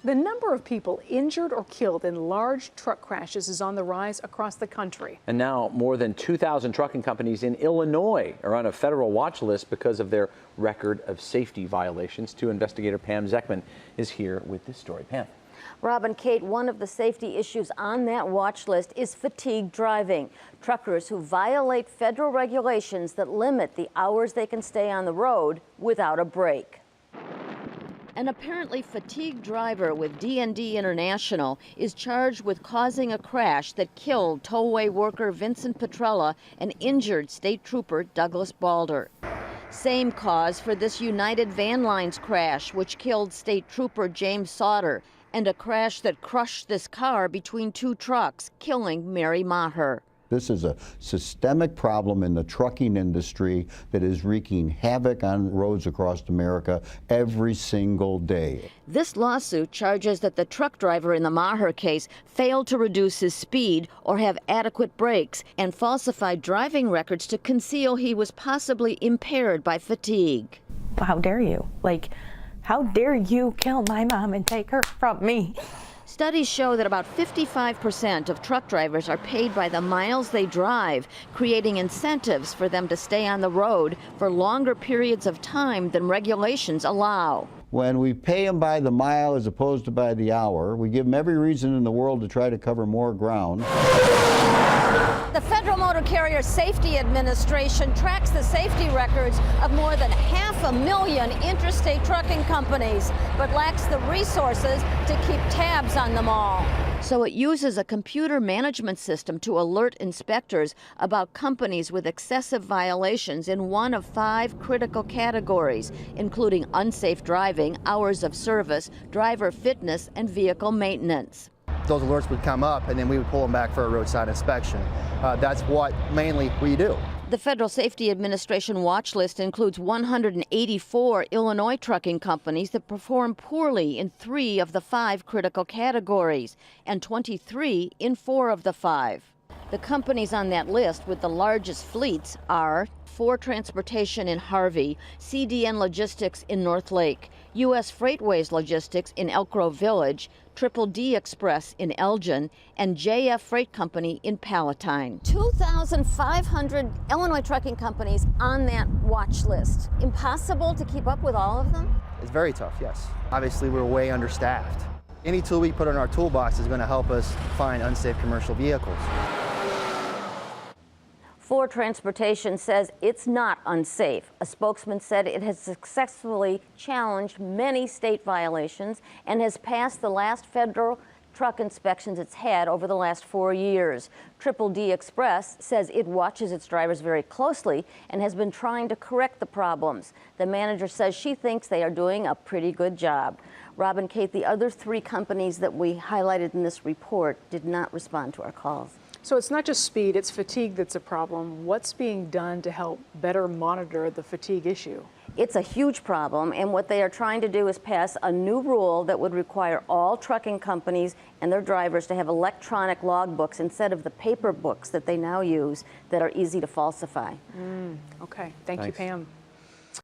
The number of people injured or killed in large truck crashes is on the rise across the country. And now more than 2,000 trucking companies in Illinois are on a federal watch list because of their record of safety violations. Investigator Pam Zekman is here with this story. Pam. Rob and Kate, one of the safety issues on that watch list is fatigue driving. Truckers who violate federal regulations that limit the hours they can stay on the road without a break. An apparently fatigued driver with D&D International is charged with causing a crash that killed tollway worker Vincent Petrella and injured state trooper Douglas Balder. Same cause for this United Van Lines crash, which killed state trooper James Sauter, and a crash that crushed this car between two trucks, killing Mary Maher. This is a systemic problem in the trucking industry that is wreaking havoc on roads across America every single day. This lawsuit charges that the truck driver in the Maher case failed to reduce his speed or have adequate brakes and falsified driving records to conceal he was possibly impaired by fatigue. How dare you? How dare you kill my mom and take her from me? Studies show that about 55% of truck drivers are paid by the miles they drive, creating incentives for them to stay on the road for longer periods of time than regulations allow. When we pay them by the mile as opposed to by the hour, we give them every reason in the world to try to cover more ground. The Federal Motor Carrier Safety Administration tracks the safety records of more than 500,000 interstate trucking companies, but lacks the resources to keep tabs on them all. So it uses a computer management system to alert inspectors about companies with excessive violations in one of 5 critical categories, including unsafe driving, hours of service, driver fitness, and vehicle maintenance. Those alerts would come up, and then we would pull them back for a roadside inspection. That's what mainly we do. The Federal Safety Administration watch list includes 184 Illinois trucking companies that perform poorly in 3 of the 5 critical categories and 23 in 4 of the 5. The companies on that list with the largest fleets are Ford Transportation in Harvey, CDN Logistics in North Lake, U.S. Freightways Logistics in Elk Grove Village, Triple D Express in Elgin, and JF Freight Company in Palatine. 2,500 Illinois trucking companies on that watch list. Impossible to keep up with all of them? It's very tough, yes. Obviously, we're way understaffed. Any tool we put in our toolbox is going to help us find unsafe commercial vehicles. Ford Transportation says it's not unsafe. A spokesman said it has successfully challenged many state violations and has passed the last federal truck inspections it's had over the last 4 years. Triple D Express says it watches its drivers very closely and has been trying to correct the problems. The manager says she thinks they are doing a pretty good job. Rob and Kate, the other 3 companies that we highlighted in this report did not respond to our calls. So it's not just speed, it's fatigue that's a problem. What's being done to help better monitor the fatigue issue? It's a huge problem, and what they are trying to do is pass a new rule that would require all trucking companies and their drivers to have electronic logbooks instead of the paper books that they now use that are easy to falsify. Okay, thank you, Pam.